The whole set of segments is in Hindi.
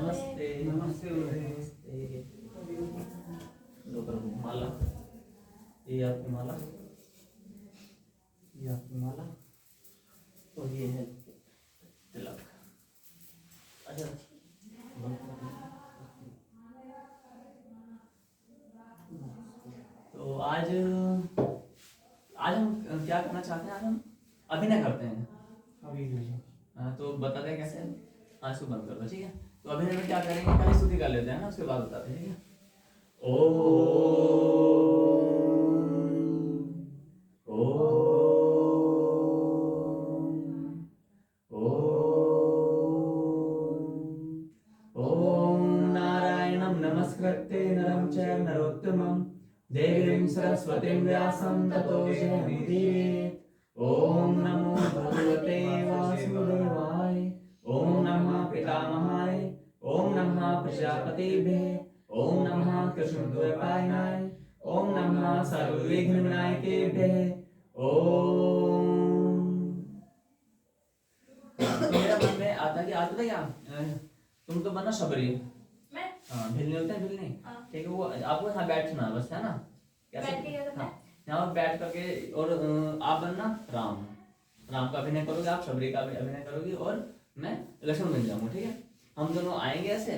नमस्ते नमस्ते नमस्ते। लो प्रभु माला, ये आपकी माला, ये आपकी माला और ये है तिलक। अच्छा तो आज हम क्या करना चाहते हैं? आज हम अभिनय करते हैं। अभी नहीं। हाँ, तो बताते हैं कैसे। आज को बंद कर दो, ठीक है। तो अभिनय में क्या करेंगे, पहले स्तुति कर लेते हैं ना, उसके बाद बताते हैं, ठीक है। ओम नारायणं नमस्कृत्य नरं चैव नरोत्तमं देवीं सरस्वतीं व्यासं ततो जयमुदीरयेत्। ओम नमो भगवते वासुदेवाय। ओम नमः पितामहाय। ओम नमः प्रजापतिभ्यः। ओम नमः कृष्णद्वैपायनाय। ओम नमः सर्वविघ्नविनायकेभ्यः। ओम। तो मेरा मन में आता है कि आज पता क्या, तुम तो बनना शबरी। मैं हाँ, भिलनी होते हैं, भिलनी। हाँ। ठीक है, वो आपको यहाँ बैठना है बस, है ना। कैसे? बैठ के क्या करना है? हाँ, यहाँ बैठ करके और आप बनना राम। राम का अभिनय करोगे, आप शबरी का अभिनय करोगे और मैं लक्ष्मण बन जाऊंगा, ठीक है। हम दोनों आएंगे ऐसे,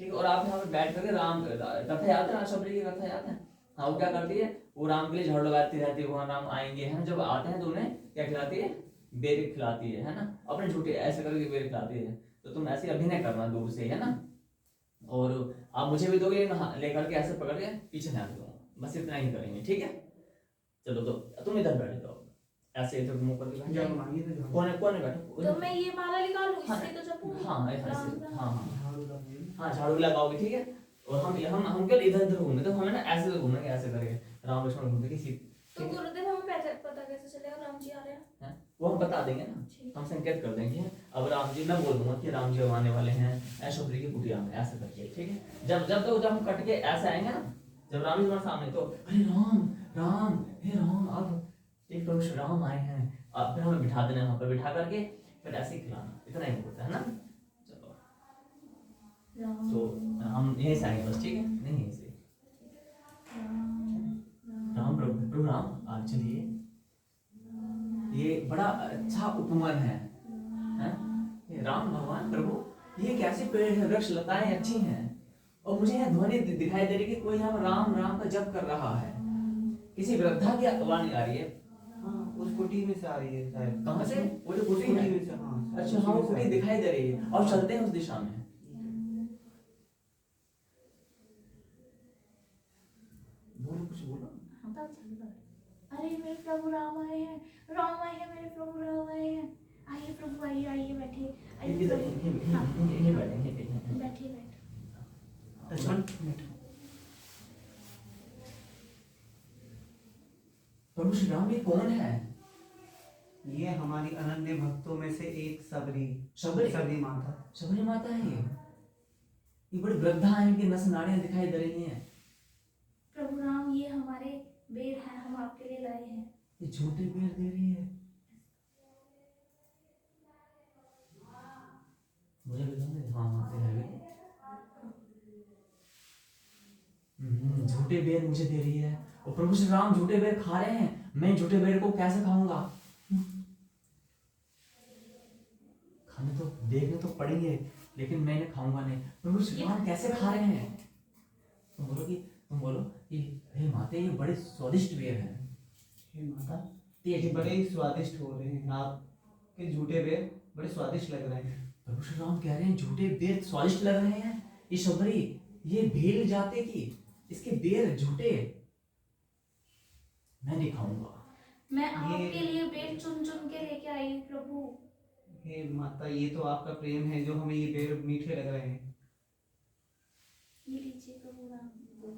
ठीक है। और आप यहाँ पे बैठ करके राम कथा याद है ना, शबरी की कथा याद है। हाँ, वो क्या करती है, वो राम के लिए झाड़ू लगाती रहती है। वहाँ राम आएंगे, है ना, जब आते हैं तो उन्हें क्या खिलाती है, बेर खिलाती है ना। अपने झूठे ऐसे करके बेर खिलाती है। तो तुम ऐसे अभिनय करना दूर से, है ना। और आप मुझे भी दोगे लेकर के ऐसे पकड़ के पीछे ना दूंगा, बस इतना ही करेंगे, ठीक है। चलो तो तुम इधर बैठ जाओ, ऐसे इधर मुंह करके बैठ जाओ। कोने कोने बैठो। तो मैं ये माला निकालूं, हाँ, इससे तो जपूंगी। हाँ ऐसे, राम हाँ हाँ झाड़ू लगाओगे, ठीक है। और हम कल इधर इधर घूमने, तो हमें ना ऐसे तो घूमेंगे, ऐसे करके राम लक्ष्मण घूमते किसी। तो गुरुदेव हमें पता कैसे चलेगा राम जी आ रहे हैं? वो हम बता देंगे ना, हम संकेत कर देंगे। अब राम जी, मैं बोल दूंगा कि राम जी अब आने वाले हैं ऐश्वर्य की कुटिया में, ऐसे करके, ठीक है। जब हम कट के ऐसे आएंगे ना, जब राम जी हमारे सामने, तो अरे राम राम, हे राम, अब एक प्रभु श्री राम आए हैं। अब फिर हमें बिठा देना, वहां पर बिठा करके फिर ऐसे ही खिलाना, इतना ही होता है ना। चलो तो हम यहीं से आएंगे बस, ठीक है। नहीं यहीं से राम प्रभु राम, आप चलिए। ये बड़ा अच्छा उपमान है, हैं? राम भगवान प्रभु, ये कैसे पेड़ है, वृक्ष लताएं अच्छी हैं, और मुझे यहाँ ध्वनि दिखाई दे रही है कि कोई यहाँ राम राम का जप कर रहा है। किसी वृद्धा की वाणी आ रही है। हाँ, उस कुटी में से आ रही है शायद। कहाँ से? वो जो कुटी है। में से, हाँ। अच्छा हाँ, वो कुटी दिखाई दे रही है और चलते हैं उस दिशा में। बोलो, कुछ बोलो। अरे मेरे प्रभु राम आए हैं, राम आए हैं, मेरे प्रभु राम आए हैं। आइए प्रभु, आइए आइए, बैठिए। आइए प्रभु। हाँ, बैठिए बैठिए। लक्ष्मण प्रभु श्री राम, ये कौन है? ये हमारी अनन्य भक्तों में से एक सबरी शबरी माता। शबरी माता है ये बड़ी वृद्धा है, इनकी नस नाड़ियां दिखाई दे रही हैं। प्रभु राम, ये हमारे बेर हैं, हम आपके लिए लाए हैं। ये झूठे बेर दे रही है। मुझे भी दो। हाँ हाँ, दे रही है। झूठे बेर मुझे दे रही है, और प्रभु श्री राम झूठे बेर खा रहे हैं। मैं झूठे बेर को कैसे खाऊंगा? खाने तो देखने तो पड़ेंगे, लेकिन मैं इन्हें खाऊंगा नहीं। प्रभु श्री राम कैसे खा रहे हैं? तुम बोलो कि हे माते, ये बड़े स्वादिष्ट बेर हैं। हे माता, ये बड़े ही स्वादिष्ट हो रहे हैं, आपके झूठे बेर बड़े स्वादिष्ट लग रहे हैं। प्रभु श्री राम कह रहे हैं झूठे बेर स्वादिष्ट लग रहे हैं। ये शबरी, ये भेल जाते की इसके बेर झूठे, मैं नहीं खाऊंगा। मैं आपके लिए बेर चुन चुन के लेके आई हूँ प्रभु। हे माता, ये तो आपका प्रेम है जो हमें ये बेर मीठे लग रहे हैं। ये लीजिए प्रभु राम।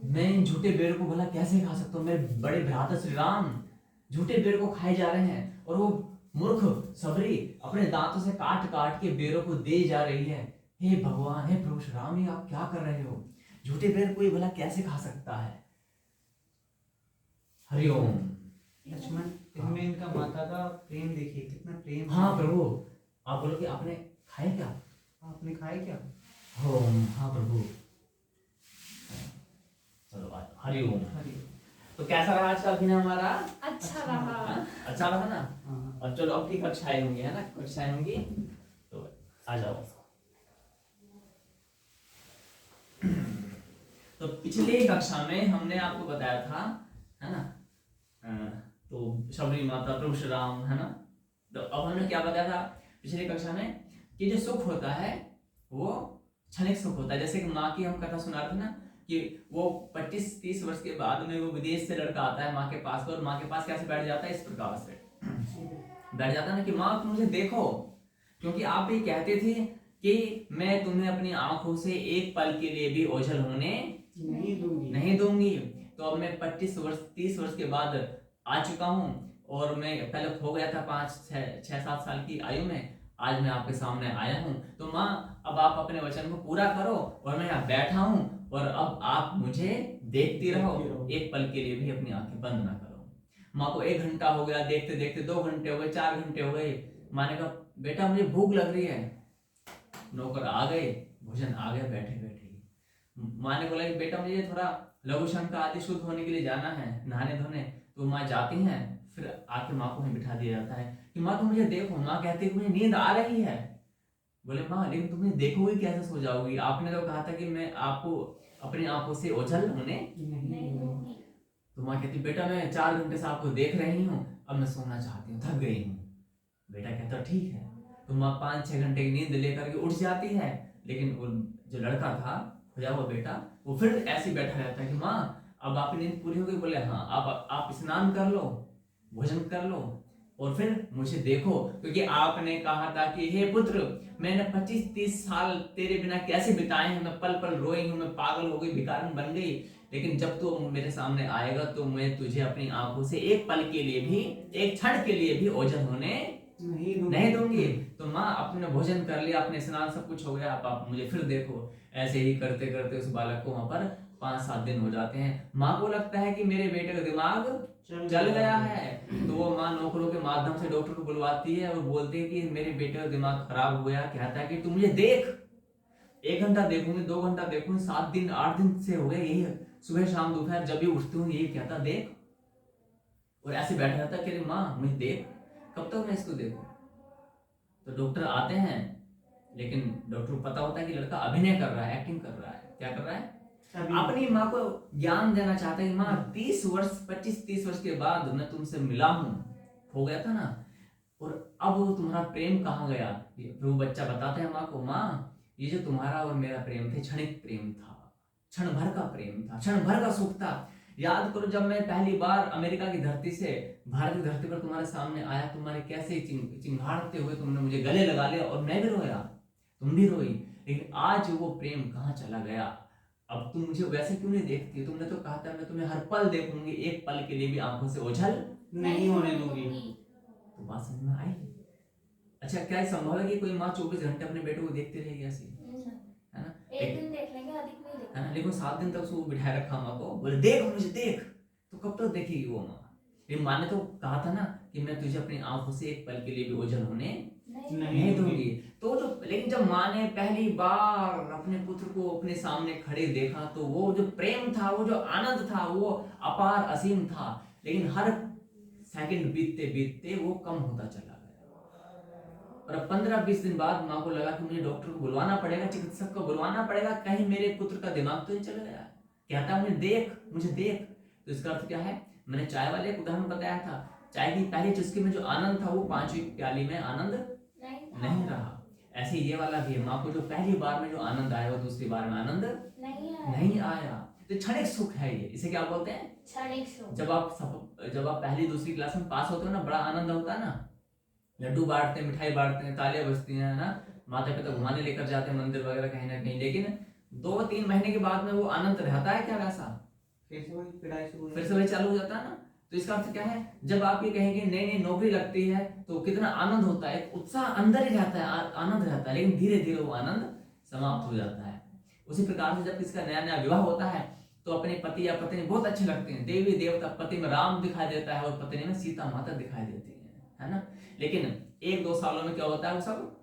मैं इन झूठे बेर को भला कैसे खा सकता हूँ? मेरे बड़े भ्राता श्री राम झूठे बेर को खाए जा रहे हैं, और वो मूर्ख सबरी अपने दांतों से काट काट के बेरों को दे जा रही है। हे भगवान, हे प्रभु श्री राम, ये आप क्या कर रहे हो? झूठे बेर कोई भला कैसे खा सकता है? हरिओम। लक्ष्मण, इनमें इनका माता का प्रेम देखिए, कितना प्रेम। हाँ प्रभु, आप बोलो कि आपने खाया क्या? आपने खाया क्या? ओम हाँ प्रभु। चलो आज हरि ओम। तो कैसा रहा आज का अभिनय हमारा? अच्छा रहा। हाँ? अच्छा रहा ना? हाँ। और चलो अब की कक्षाएं होंगी, है ना? कक्षाएं होंगी तो आ जाओ। तो पिछली कक्षा में हमने आपको बताया था, है ना, तो शबरी माता, प्रभु श्री राम, है ना। तो अब हमने क्या बताया था पिछली कक्षा में कि जो सुख होता है वो क्षणिक सुख होता है। जैसे कि माँ की हम कथा सुना रहे थे ना कि वो 25-30 वर्ष के बाद में वो विदेश से लड़का आता है माँ के पास, और माँ के पास कैसे बैठ जाता है? इस प्रकार से बैठ जाता है ना कि माँ तुम मुझे देखो, क्योंकि आप भी कहते थे कि मैं तुम्हें अपनी आंखों से एक पल के लिए भी ओझल होने नहीं दूंगी। तो अब मैं 25-30 वर्ष के बाद आ चुका हूँ, और मैं पहले खो गया था 5-6-7 साल की आयु में, आज मैं आपके सामने आया हूँ। तो माँ अब आप अपने वचन को पूरा करो, और मैं यहाँ बैठा हूँ, और अब आप मुझे देखती रहो, एक पल के लिए भी अपनी आंखें बंद ना करो। माँ को 1 घंटा हो गया देखते देखते, 2 घंटे हो गए, 4 घंटे हो गए। माँ ने कहा बेटा मुझे भूख लग रही है। नौकर आ गए, भोजन आ गया बैठे बैठे। माँ ने बोला कि बेटा मुझे थोड़ा लघु शंका आदि शुद्ध होने के लिए जाना है, नहाने धोने। तो माँ जाती हैं, फिर आके माँ को बिठा दिया जाता है कि माँ तुम मुझे देखो। माँ कहती है मुझे नींद आ रही है। बोले माँ लेकिन तुम मुझे देखोगी कैसे, सो जाओगी? आपने तो कहा था कि मैं आपको अपनी आंखों से ओझल होने नहीं दूंगी। तो माँ कहती बेटा मैं 4 घंटे से आपको देख रही हूँ, अब मैं सोना चाहती हूँ, थक गई हूँ। बेटा कहता ठीक है। तो माँ 5-6 घंटे की नींद लेकर के उठ जाती है, लेकिन वो जो लड़का था खोया हुआ बेटा, वो फिर ऐसे बैठा रहता है कि माँ अब आपकी नींद पूरी हो गई? बोले हाँ। आप स्नान कर लो, भोजन कर लो, और फिर मुझे देखो, क्योंकि आपने कहा था कि हे पुत्र मैंने 25-30 साल तेरे बिना कैसे बिताए हैं, मैं पल पल रोई हूँ, मैं पागल हो गई, भिखारिन बन गई, लेकिन जब तू मेरे सामने आएगा तो मैं तुझे अपनी आंखों से एक पल के लिए भी, एक क्षण के लिए भी ओझल होने नहीं दूंगी। तो माँ आपने भोजन कर लिया, अपने स्नान सब कुछ हो गया, आप मुझे फिर देखो। ऐसे ही करते करते उस बालक को वहां पर 5-7 दिन हो जाते हैं। माँ को लगता है कि मेरे बेटे का दिमाग चल गया है, तो वो माँ नौकरों के माध्यम से डॉक्टर को बुलवाती है और बोलती है कि मेरे बेटे का दिमाग खराब हो गया। कहता है कि तू मुझे देख, 1 घंटा देखूंगी, 2 घंटा देखूंगी, 7 दिन 8 दिन से हो गए, यही सुबह शाम दोपहर जब भी उठती हूँ यही कहता देख। और ऐसे बैठा रहता कि माँ मुझे देख, कब तक मैं इसको देखूं? तो डॉक्टर आते हैं, लेकिन डॉक्टर को पता होता है कि लड़का अभिनय कर रहा है, एक्टिंग कर रहा है। क्या कर रहा है? अपनी माँ को ज्ञान देना चाहता है कि माँ 25-30 वर्ष के बाद मैं तुमसे मिला हूँ, हो गया था ना, और अब वो तुम्हारा प्रेम कहाँ गया? फिर वो बच्चा बताता है माँ को, माँ ये जो तुम्हारा और मेरा प्रेम थे क्षणिक प्रेम था, क्षण भर का प्रेम था, क्षण भर का सुख था। याद करो जब मैं पहली बार अमेरिका की धरती से भारत की धरती पर तुम्हारे सामने आया, तुम्हारे कैसे चिंगाड़ते हुए तुमने मुझे गले लगा लिया, और मैं भी रोया, तुम भी रोई, लेकिन आज वो प्रेम कहाँ चला गया? अब तुम मुझे वैसे क्यों नहीं देखती? तुमने तो कहा था मैं तुम्हें हर पल देखूंगी, एक पल के लिए भी आंखों से ओझल नहीं होने दूंगी। तो बात समझ में आई? अच्छा क्या संभव है कि कोई माँ 24 घंटे अपने बेटे को देखती रहेगी ऐसे, है ना? एक दिन देख लेंगे, अधिक नहीं देखेंगे, है ना? लेकिन 7 दिन तक उसको बिठाए रखा माँ को, बोले देख मुझे देख, तो कब तक देखेगी वो माँ? लेकिन माँ ने तो कहा था ना कि मैं तुझे अपनी आंखों से एक पल के लिए भी ओझल होने नहीं दूंगी। तो जो लेकिन जब माँ ने पहली बार अपने पुत्र को अपने सामने खड़े देखा, तो वो जो प्रेम था, वो जो आनंद था, वो अपार असीम था। लेकिन हर सेकंड बीतते बीतते वो कम होता चला गया, और 15-20 दिन बाद माँ को लगा कि मुझे डॉक्टर को बुलवाना पड़ेगा, चिकित्सक को बुलवाना पड़ेगा, कहीं मेरे पुत्र का दिमाग तो नहीं चला गया। कहता मुझे देख, मुझे देख। तो इसका अर्थ क्या है? मैंने चाय वाले एक उदाहरण बताया था, चाय की पहली चुस्की में जो आनंद था वो 5वीं प्याली में आनंद नहीं रहा। ऐसे ये वाला भी है, माँ को जो पहली बार में जो आनंद आया वो दूसरी बार में आनंद नहीं आया। तो क्षणिक सुख है ये, इसे क्या बोलते हैं? क्षणिक सुख। जब आप पहली दूसरी क्लास में पास होते हो ना, बड़ा आनंद होता है ना, लड्डू बांटते हैं, मिठाई बांटते हैं, तालियां बजती हैं ना, माता पिता घुमाने लेकर जाते हैं मंदिर वगैरह कहीं ना कहीं, लेकिन 2-3 महीने के बाद में वो आनंद रहता है क्या वैसा? फिर से वही चालू हो जाता है ना। तो इसका अर्थ क्या है? जब आप ये कहेंगे नई नई नौकरी लगती है तो कितना आनंद होता है, उत्साह अंदर ही रहता है, आनंद रहता है, लेकिन धीरे धीरे वो आनंद समाप्त हो जाता है। उसी प्रकार से जब किसका नया नया विवाह होता है तो अपने पति या पत्नी बहुत अच्छे लगते हैं, देवी देवता, पति में राम दिखाई देता है और पत्नी में सीता माता दिखाई देती है ना। लेकिन 1-2 सालों में क्या होता है वो सब,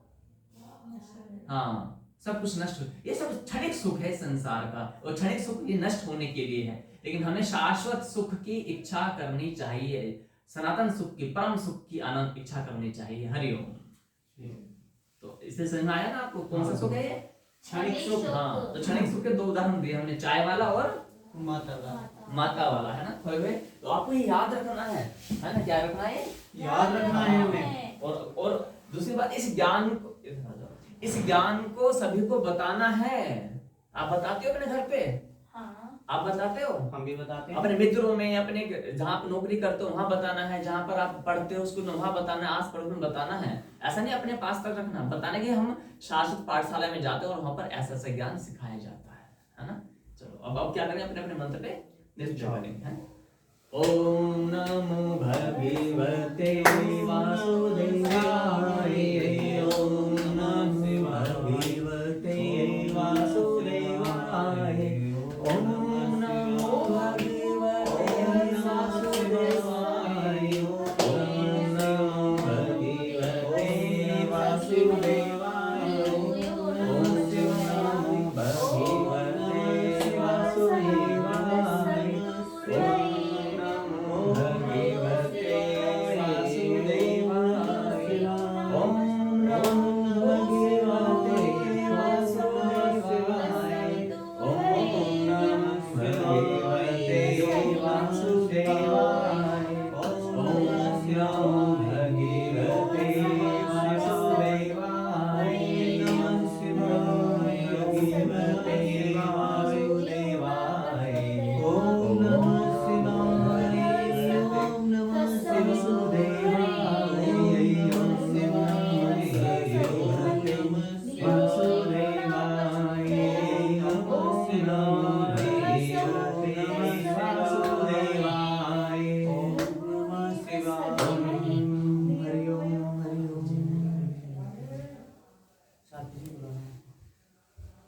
हाँ, सब कुछ नष्ट हो, ये सब क्षणिक सुख है संसार का, और क्षणिक सुख ये नष्ट होने के लिए है, लेकिन हमें शाश्वत सुख की इच्छा करनी चाहिए, सनातन सुख की, परम सुख की आनंद इच्छा करनी चाहिए। हरिओम। तो इससे समझ में आया ना आपको कौन सा सुख है ये? क्षणिक सुख। हाँ, तो क्षणिक सुख के दो उदाहरण दिए हमने, चाय वाला और माता का माता वाला, है ना खोए हुए। तो आपको ये याद रखना है ना, क्या रखना है? याद रखना है हमें। और दूसरी बात, इस ज्ञान को, इस ज्ञान को सभी को बताना है। आप बताते हो अपने घर पे? हाँ। आप बताते हो? हम भी बताते हैं। अपने मित्रों में, अपने जहाँ आप नौकरी करते हो वहां बताना है, जहाँ पर आप पढ़ते हो स्कूल में वहां बताना है, आस पड़ोस में बताना है। ऐसा नहीं अपने पास तक रखना, बताने के हम शाश्वत पाठशाला में जाते हैं और वहां पर ऐसा ऐसा ज्ञान सिखाया जाता है ना। चलो अब क्या करें, अपने अपने मंत्र पे निश्चय करेंगे, हैं? ओम नमो भगवते वासुदेवाय, ओम नमो भगवते वासुदेवाय, ओम नमो भगवते वासुदेवाय, ओम नमो भगवते वासुदेवाय, ओम नमो भगवते वासुदेवाय, ओम नमो